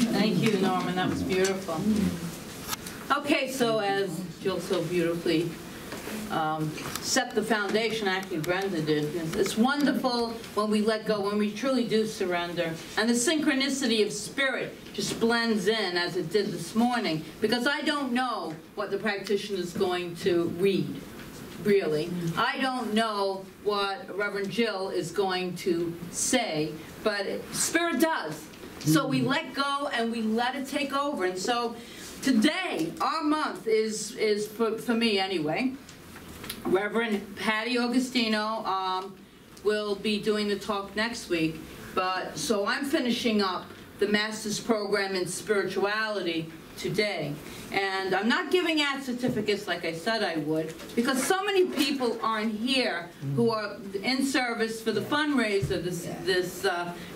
Thank you, Norman. That was beautiful. Okay, so as Jill so beautifully set the foundation, actually Brenda did, it's wonderful when we let go, when we truly do surrender. And the synchronicity of spirit just blends in as it did this morning, because I don't know what the practitioner is going to read, really. I don't know what Reverend Jill is going to say, but Spirit does. So we let go and we let it take over. And so today, our month is for me anyway, Reverend Patty Augustino will be doing the talk next week. But so I'm finishing up the Master's Program in Spirituality today. And I'm not giving out certificates like I said I would, because so many people aren't here who are in service for the fundraiser this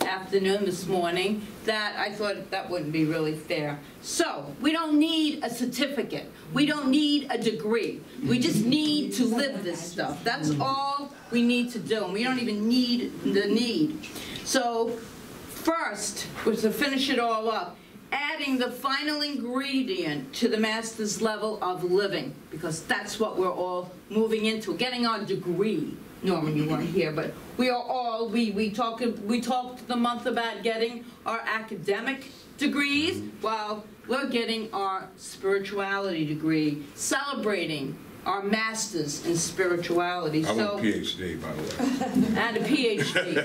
afternoon, this morning, that I thought that wouldn't be really fair. So we don't need a certificate. We don't need a degree. We just need to live this stuff. That's all we need to do. And we don't even need the need. So first, was to finish it all up, adding the final ingredient to the Master's level of living, because that's what we're all moving into, getting our degree. Norman, you weren't here, but we are all, we talked the month about getting our academic degrees, while we're getting our spirituality degree, celebrating our masters in spirituality. I want a PhD, by the way. And a PhD.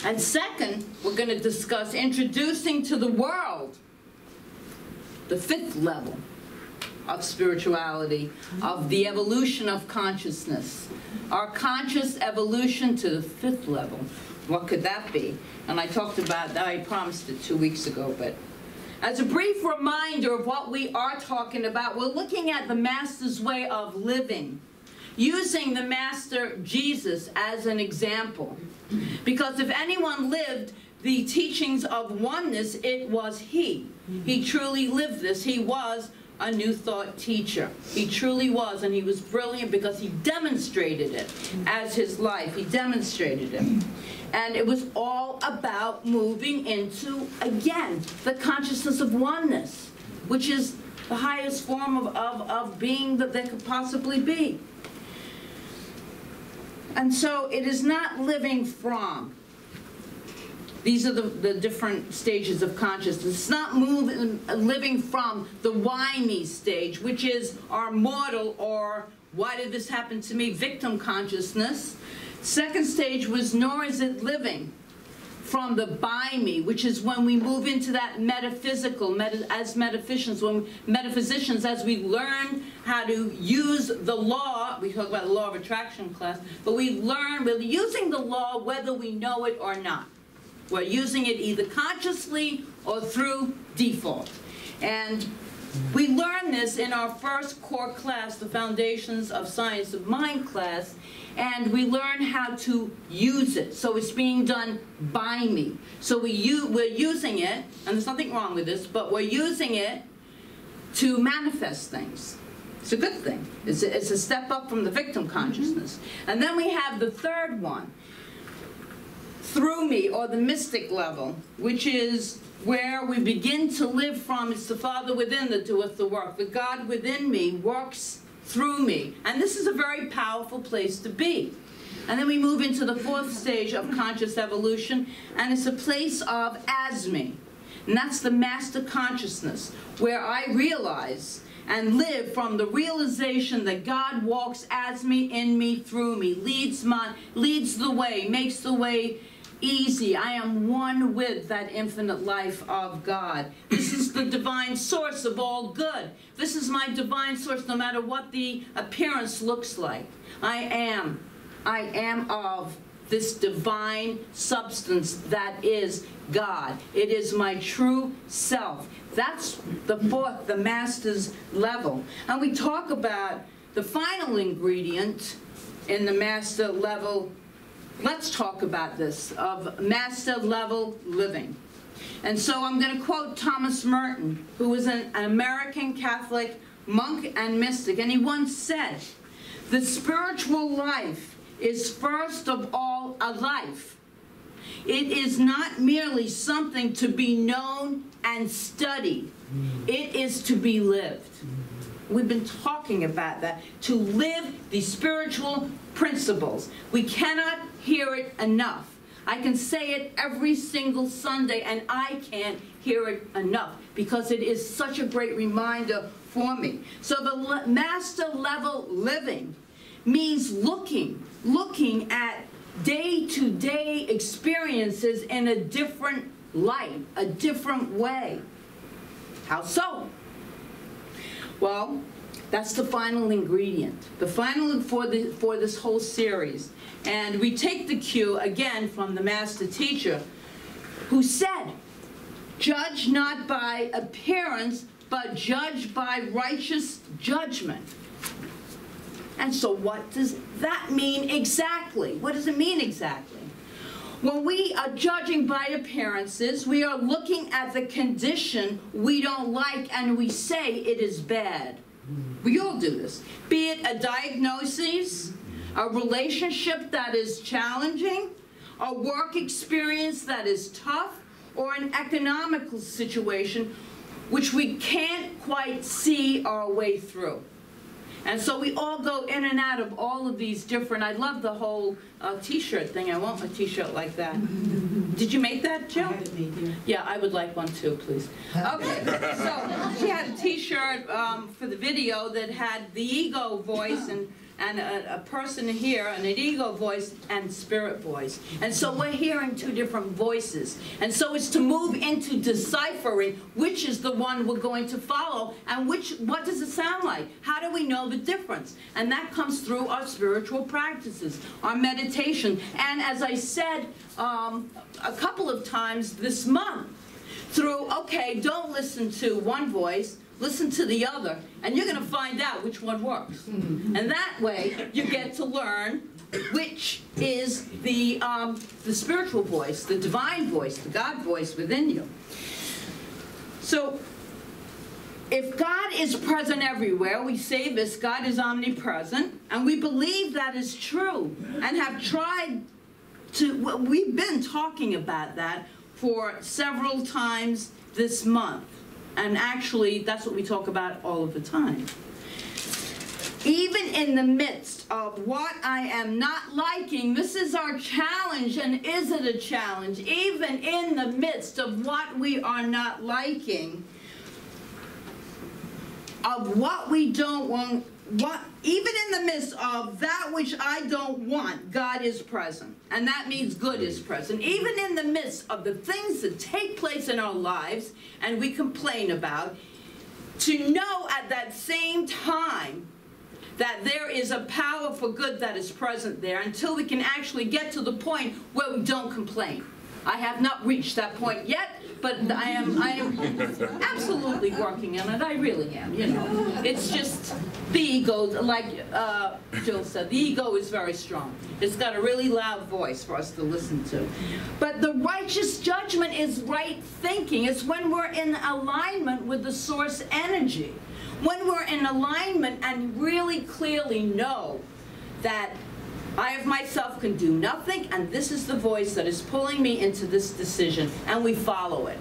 And second, we're going to discuss introducing to the world the 5th level of spirituality, of the evolution of consciousness. Our conscious evolution to the 5th level. What could that be? And I talked about that, I promised it 2 weeks ago, but as a brief reminder of what we are talking about, we're looking at the Master's way of living, using the Master Jesus as an example. Because if anyone lived the teachings of oneness, it was he. He truly lived this. He was a New Thought teacher. He truly was, and he was brilliant because he demonstrated it as his life. He demonstrated it. And it was all about moving into, again, the consciousness of oneness, which is the highest form of being that there could possibly be. And so it is not living from. These are the different stages of consciousness. It's not living from the why me stage, which is our mortal or why did this happen to me victim consciousness. Second stage was nor is it living from the by me, which is when we move into that metaphysical, as metaphysicians, as we learn how to use the law. We talk about the law of attraction class, but we're using the law whether we know it or not. We're using it either consciously or through default. And we learn this in our first core class, the Foundations of Science of Mind class, and we learn how to use it. So it's being done by me. So we're using it, and there's nothing wrong with this, but we're using it to manifest things. It's a good thing. It's a step up from the victim consciousness. And then we have the third one, through me, or the mystic level, which is where we begin to live from. It's the Father within that doeth the work. The God within me works through me. And this is a very powerful place to be. And then we move into the 4th stage of conscious evolution, and it's a place of as me. And that's the master consciousness, where I realize and live from the realization that God walks as me, in me, through me, leads the way, makes the way easy. I am one with that infinite life of God. This is the divine source of all good. This is my divine source, no matter what the appearance looks like. I am of this divine substance that is God. It is my true self. That's the 4th, the Master's level. And we talk about the final ingredient in the Master level. Let's talk about this, of Master level living. And so I'm going to quote Thomas Merton, who was an American Catholic monk and mystic, and he once said, "The spiritual life is first of all a life, It is not merely something to be known and studied. It is to be lived. We've been talking about that, to live the spiritual principles. We cannot hear it enough. I can say it every single Sunday, and I can't hear it enough because it is such a great reminder for me. So the master level living means looking at day-to-day experiences in a different light, a different way. How so? Well, that's the final ingredient, the final for this whole series. And we take the cue again from the master teacher who said, judge not by appearance, but judge by righteous judgment. And so what does that mean exactly? What does it mean exactly? When we are judging by appearances, we are looking at the condition we don't like and we say it is bad. We all do this. Be it a diagnosis, a relationship that is challenging, a work experience that is tough, or an economical situation which we can't quite see our way through. And so we all go in and out of all of these different, I love the whole t-shirt thing. I want a t-shirt like that. Did you make that, Jill? I had it made, yeah. Yeah, I would like one too, please. Okay, so she had a t-shirt for the video that had the ego voice and a person here, and an ego voice and spirit voice. And so we're hearing two different voices. And so it's to move into deciphering which is the one we're going to follow and what does it sound like? How do we know the difference? And that comes through our spiritual practices, our meditation. And as I said a couple of times this month, through, okay, don't listen to one voice, listen to the other, and you're going to find out which one works. And that way, you get to learn which is the spiritual voice, the divine voice, the God voice within you. So, if God is present everywhere, we say this, God is omnipresent, and we believe that is true, and have tried to, we've been talking about that for several times this month. And actually, that's what we talk about all of the time. Even in the midst of what I am not liking, this is our challenge, and is it a challenge? Even in the midst of what we are not liking, of what we don't want, even in the midst of that which I don't want, God is present. And that means good is present. Even in the midst of the things that take place in our lives and we complain about, to know at that same time that there is a power for good that is present there until we can actually get to the point where we don't complain. I have not reached that point yet, but I am absolutely working on it. I really am, you know. It's just the ego, like Jill said, the ego is very strong. It's got a really loud voice for us to listen to. But the righteous judgment is right thinking. It's when we're in alignment with the source energy. When we're in alignment and really clearly know that I of myself can do nothing, and this is the voice that is pulling me into this decision, and we follow it.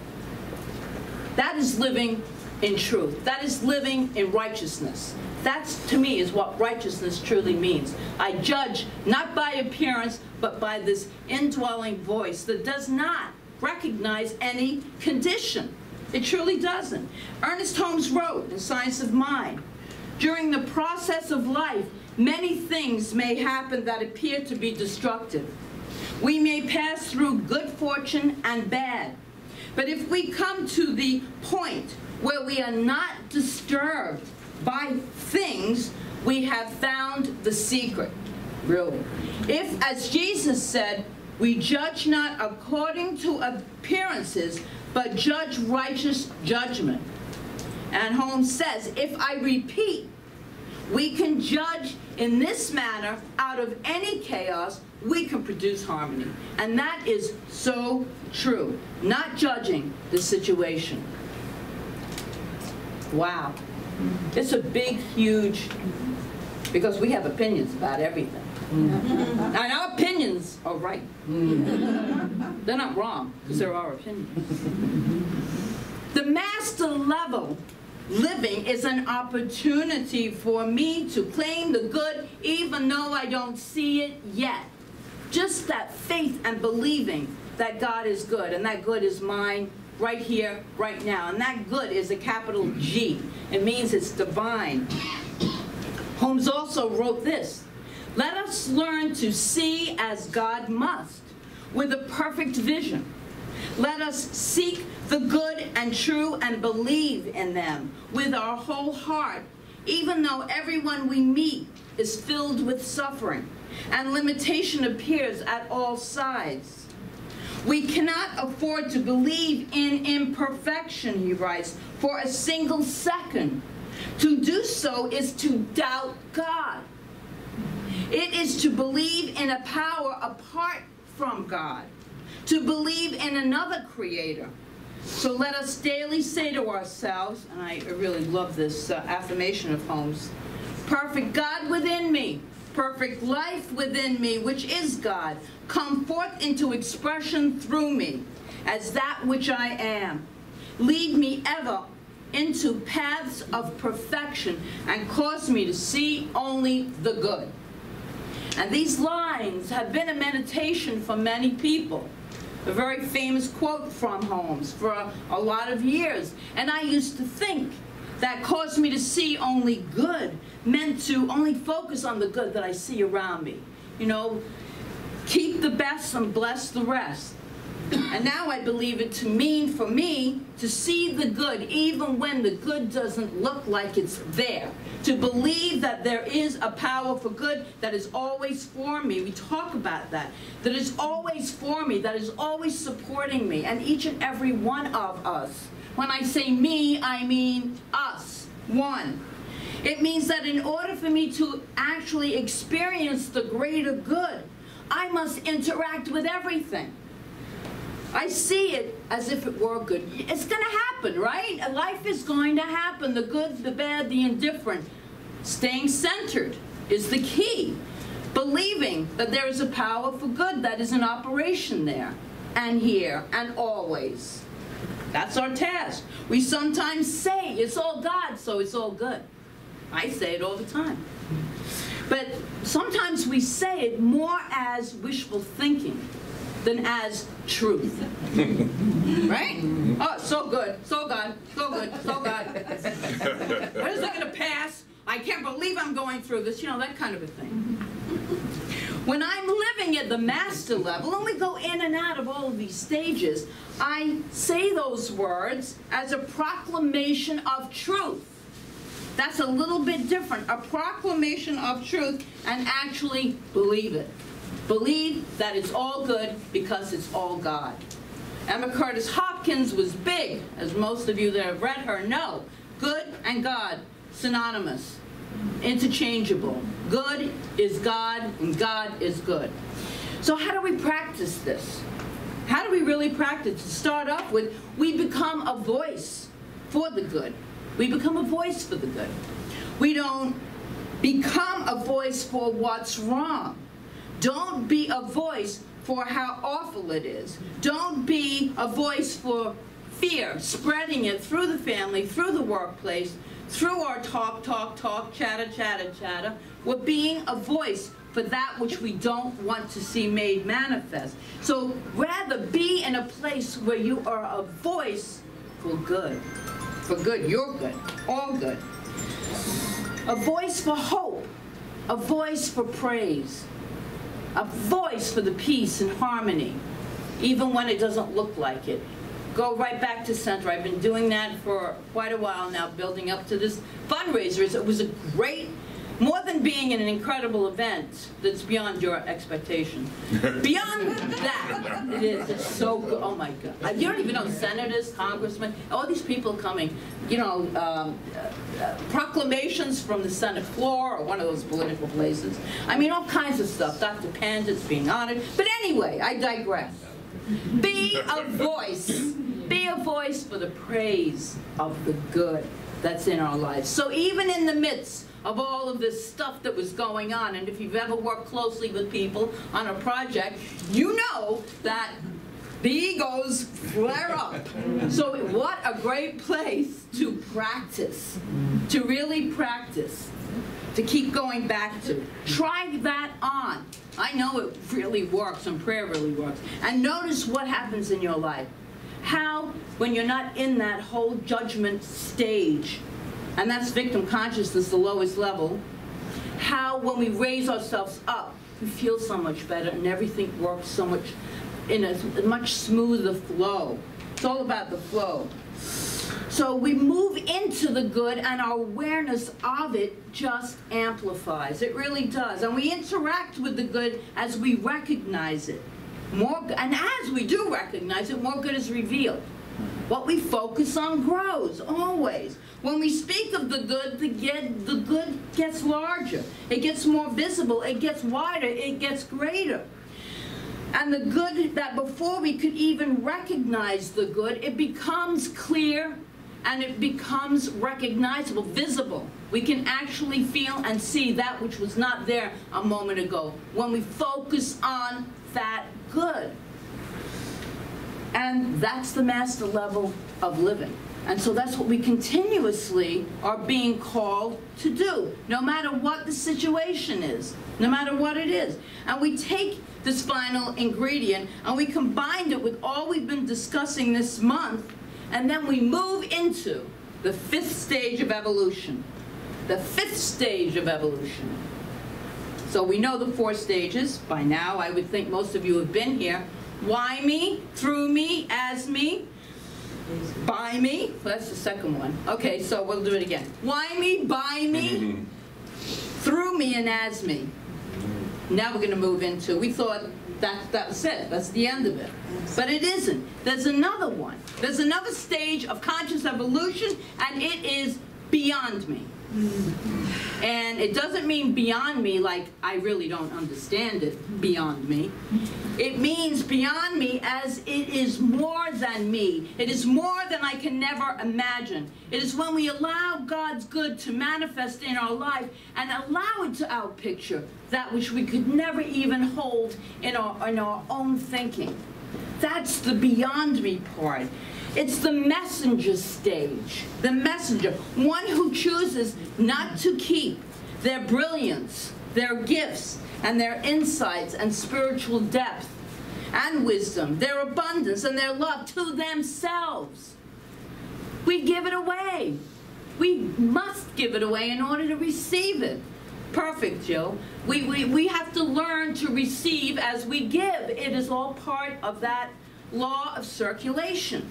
That is living in truth. That is living in righteousness. That, to me, is what righteousness truly means. I judge not by appearance, but by this indwelling voice that does not recognize any condition. It truly doesn't. Ernest Holmes wrote in Science of Mind, during the process of life, many things may happen that appear to be destructive. We may pass through good fortune and bad. But if we come to the point where we are not disturbed by things, we have found the secret, really. If, as Jesus said, we judge not according to appearances, but judge righteous judgment. And Holmes says, if I repeat, we can judge in this manner, out of any chaos, we can produce harmony. And that is so true. Not judging the situation. Wow. It's a big, huge, because we have opinions about everything. And our opinions are right. They're not wrong, because they're our opinions. The master level living is an opportunity for me to claim the good even though I don't see it yet. Just that faith and believing that God is good, and that good is mine right here, right now. And that good is a capital G. It means it's divine. Holmes also wrote this: let us learn to see as God must, with a perfect vision. Let us seek the good and true and believe in them with our whole heart, even though everyone we meet is filled with suffering and limitation appears at all sides. We cannot afford to believe in imperfection, he writes, for a single second. To do so is to doubt God. It is to believe in a power apart from God, to believe in another creator. So let us daily say to ourselves, and I really love this affirmation of Holmes, perfect God within me, perfect life within me, which is God, come forth into expression through me as that which I am. Lead me ever into paths of perfection and cause me to see only the good. And these lines have been a meditation for many people. A very famous quote from Holmes for a lot of years. And I used to think that caused me to see only good meant to only focus on the good that I see around me. You know, keep the best and bless the rest. And now I believe it to mean for me to see the good even when the good doesn't look like it's there. To believe that there is a power for good that is always for me. We talk about that. That is always for me, that is always supporting me, and each and every one of us. When I say me, I mean us, one. It means that in order for me to actually experience the greater good, I must interact with everything. I see it as if it were good. It's going to happen, right? Life is going to happen. The good, the bad, the indifferent. Staying centered is the key. Believing that there is a power for good that is in operation there and here and always. That's our task. We sometimes say it's all God, so it's all good. I say it all the time. But sometimes we say it more as wishful thinking than as truth. Right? Oh, so good, so God, so good, so God. When is it going to pass? I can't believe I'm going through this. You know, that kind of a thing. When I'm living at the master level, and we go in and out of all of these stages, I say those words as a proclamation of truth. That's a little bit different. A proclamation of truth and actually believe it. Believe that it's all good because it's all God. Emma Curtis Hopkins was big, as most of you that have read her know. Good and God, synonymous, interchangeable. Good is God and God is good. So how do we practice this? How do we really practice? To start off with, we become a voice for the good. We become a voice for the good. We don't become a voice for what's wrong. Don't be a voice for how awful it is. Don't be a voice for fear, spreading it through the family, through the workplace, through our talk, chatter, chatter, chatter. We're being a voice for that which we don't want to see made manifest. So rather be in a place where you are a voice for good. For good, you're good, all good. A voice for hope, a voice for praise, a voice for the peace and harmony, even when it doesn't look like it. Go right back to center. I've been doing that for quite a while now, building up to this fundraiser. It was a great, more than being an incredible event that's beyond your expectation. Beyond that, it is. It's so good. Oh my God. You don't even know, senators, congressmen, all these people coming, you know, proclamations from the Senate floor or one of those political places. I mean, all kinds of stuff. Dr. Pandit's being honored. But anyway, I digress. Be a voice. Be a voice for the praise of the good that's in our lives. So even in the midst of all of this stuff that was going on. And if you've ever worked closely with people on a project, you know that the egos flare up. So what a great place to practice, to really practice, to keep going back to. Try that on. I know it really works, and prayer really works. And notice what happens in your life. How, when you're not in that whole judgment stage, and that's victim consciousness, the lowest level, how when we raise ourselves up, we feel so much better, and everything works so much in a much smoother flow. It's all about the flow. So we move into the good, and our awareness of it just amplifies. It really does. And we interact with the good as we recognize it. And as we do recognize it, more good is revealed. What we focus on grows, always. When we speak of the good gets larger. It gets more visible. It gets wider. It gets greater. And the good that before we could even recognize the good, it becomes clear and it becomes recognizable, visible. We can actually feel and see that which was not there a moment ago when we focus on that good. And that's the master level of living. And so that's what we continuously are being called to do, no matter what the situation is, no matter what it is. And we take this final ingredient and we combine it with all we've been discussing this month, and then we move into the fifth stage of evolution. The fifth stage of evolution. So we know the 4 stages. By now, I would think most of you have been here. Why me, through me, as me, by me. Well, that's the second one. Okay, so we'll do it again. Why me, by me, through me, and as me. Now we're going to move into, we thought that was it. That's the end of it. But it isn't. There's another one. There's another stage of conscious evolution, and it is beyond me. And it doesn't mean beyond me like I really don't understand it, beyond me. It means beyond me as it is more than me. It is more than I can never imagine. It is when we allow God's good to manifest in our life and allow it to outpicture that which we could never even hold in our own thinking. That's the beyond me part. It's the messenger stage. The messenger, one who chooses not to keep their brilliance, their gifts, and their insights and spiritual depth and wisdom, their abundance and their love to themselves. We give it away. We must give it away in order to receive it. Perfect, Jill. We have to learn to receive as we give. It is all part of that law of circulation.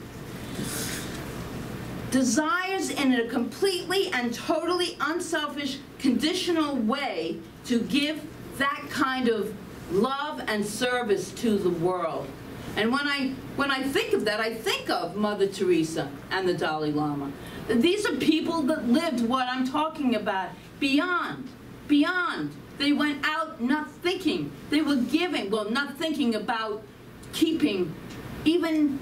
Desires in a completely and totally unselfish, conditional way to give that kind of love and service to the world. And when I think of that, I think of Mother Teresa and the Dalai Lama. These are people that lived what I'm talking about, beyond. They went out not thinking. They were giving, well, not thinking about keeping even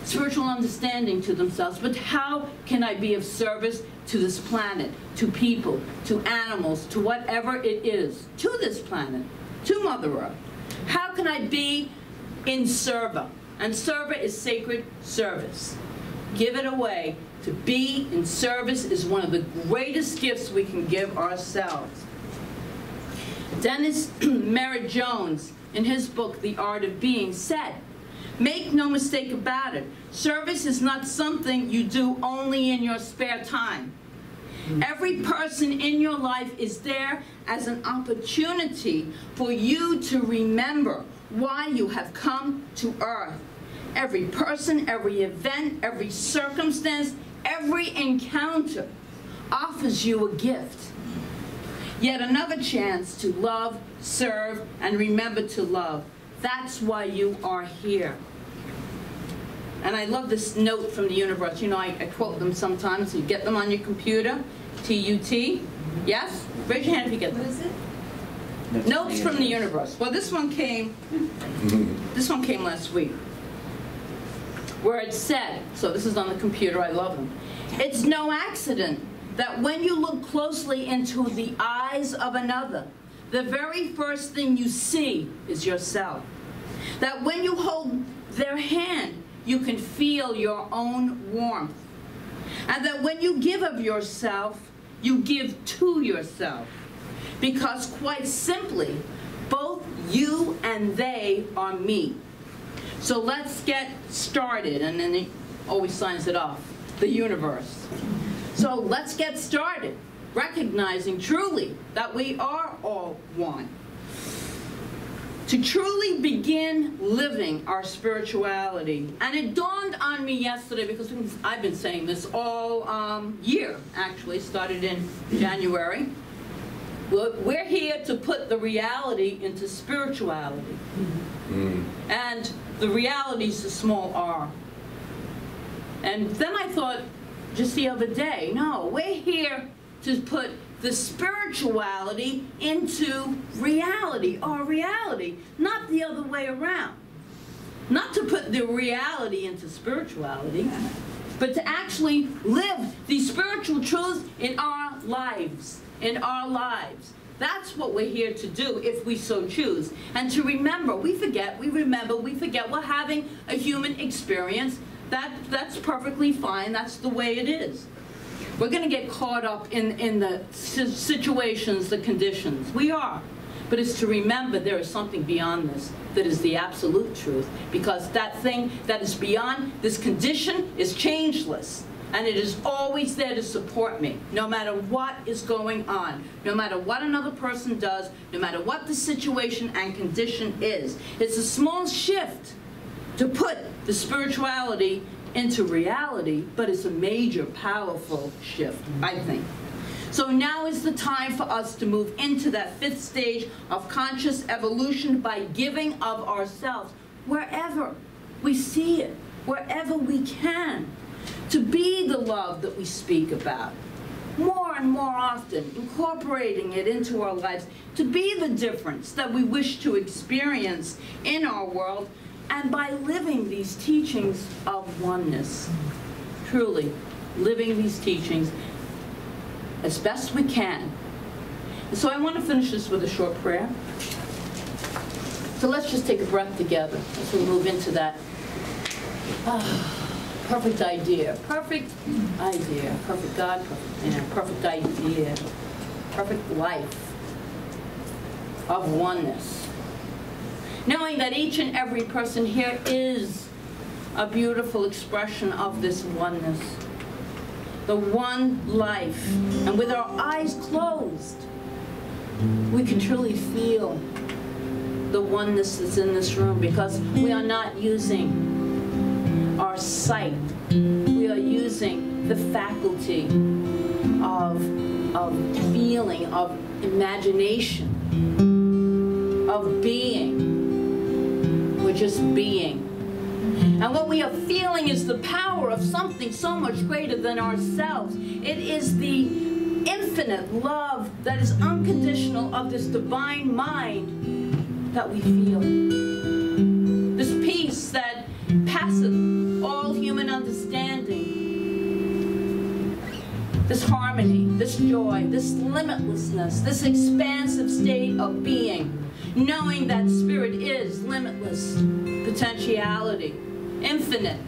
spiritual understanding to themselves, but how can I be of service to this planet, to people, to animals, to whatever it is, to this planet, to Mother Earth? How can I be in serva? And serva is sacred service. Give it away. To be in service is one of the greatest gifts we can give ourselves. Dennis Merritt Jones, in his book, The Art of Being, said, "Make no mistake about it, service is not something you do only in your spare time. Every person in your life is there as an opportunity for you to remember why you have come to earth. Every person, every event, every circumstance, every encounter offers you a gift. Yet another chance to love, serve, and remember to love. That's why you are here." And I love this note from the universe. You know, I quote them sometimes. You get them on your computer. TUT. Yes? Raise your hand if you get them. What is it? Notes from the universe. Well, this one came last week, where it said, so this is on the computer, I love them. "It's no accident that when you look closely into the eyes of another, the very first thing you see is yourself. That when you hold their hand, you can feel your own warmth. And that when you give of yourself, you give to yourself. Because quite simply, both you and they are me. So let's get started. And then he always signs it off, the universe. So let's get started, recognizing truly that we are all one. To truly begin living our spirituality. And it dawned on me yesterday, because I've been saying this all year, actually, started in January. We're here to put the reality into spirituality. And the reality is a small r. And then I thought, just the other day, no, we're here to put the spirituality into reality, our reality, not the other way around. Not to put the reality into spirituality, but to actually live these spiritual truths in our lives, That's what we're here to do if we so choose. And to remember, we forget, we're having a human experience. That's perfectly fine, that's the way it is. We're going to get caught up in the situations, the conditions. We are. But it's to remember there is something beyond this that is the absolute truth. Because that thing that is beyond this condition is changeless. And it is always there to support me, no matter what is going on, no matter what another person does, no matter what the situation and condition is. It's a small shift to put the spirituality into reality, but it's a major, powerful shift, I think. So now is the time for us to move into that fifth stage of conscious evolution by giving of ourselves, wherever we see it, wherever we can, to be the love that we speak about. More and more often, incorporating it into our lives, to be the difference that we wish to experience in our world, and by living these teachings of oneness, truly living these teachings as best we can. And so I want to finish this with a short prayer. So let's just take a breath together as we move into that perfect idea, perfect God, perfect idea, perfect life of oneness. Knowing that each and every person here is a beautiful expression of this oneness. The one life. And with our eyes closed, we can truly feel the oneness that's in this room, because we are not using our sight. We are using the faculty of feeling, of imagination, of being. We're just being. And what we are feeling is the power of something so much greater than ourselves. It is the infinite love that is unconditional of this divine mind that we feel. This peace that passeth all human understanding. This harmony, this joy, this limitlessness, this expansive state of being. Knowing that spirit is limitless potentiality, infinite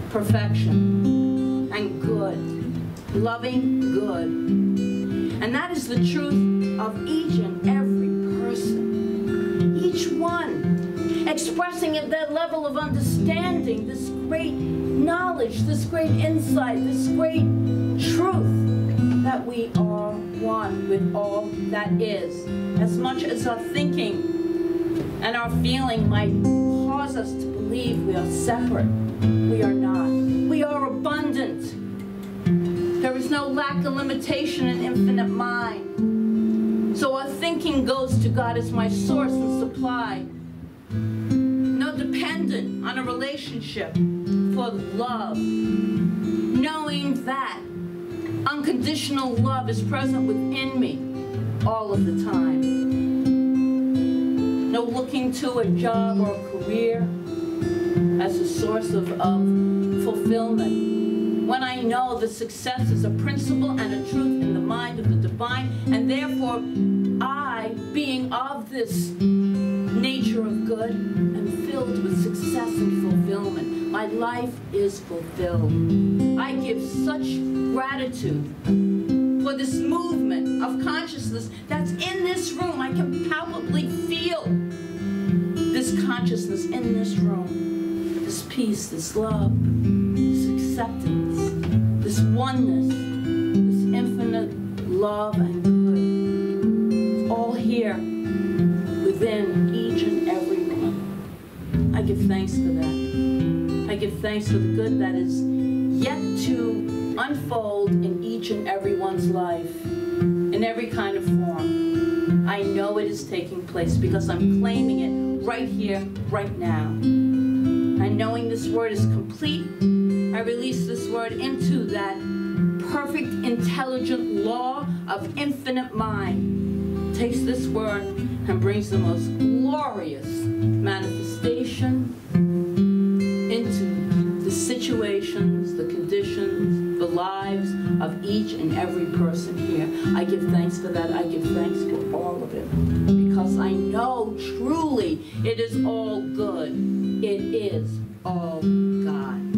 perfection, and good, loving good. And that is the truth of each and every person. Each one expressing at that level of understanding this great knowledge, this great insight, this great truth that we are one with all that is. As much as our thinking and our feeling might cause us to believe we are separate, we are not. We are abundant. There is no lack of limitation in infinite mind. So our thinking goes to God as my source and supply. No dependent on a relationship for love. Knowing that unconditional love is present within me all of the time. No looking to a job or a career as a source of fulfillment when I know that success is a principle and a truth in the mind of the divine, and therefore I, being of this nature of good, am filled with success and fulfillment. My life is fulfilled. I give such gratitude for this movement of consciousness that's in this room. I can palpably feel this consciousness in this room, this peace, this love, this acceptance, this oneness, this infinite love and good. It's all here within each and every one. I give thanks for that. I give thanks for the good that is yet to unfold in each and everyone's life, in every kind of form. I know it is taking place because I'm claiming it right here, right now. And knowing this word is complete, I release this word into that perfect, intelligent law of infinite mind. Takes this word and brings the most glorious manifestation into the situations, the conditions, the lives of each and every person here. I give thanks for that. I give thanks for all of it. Because I know truly it is all good. It is all God.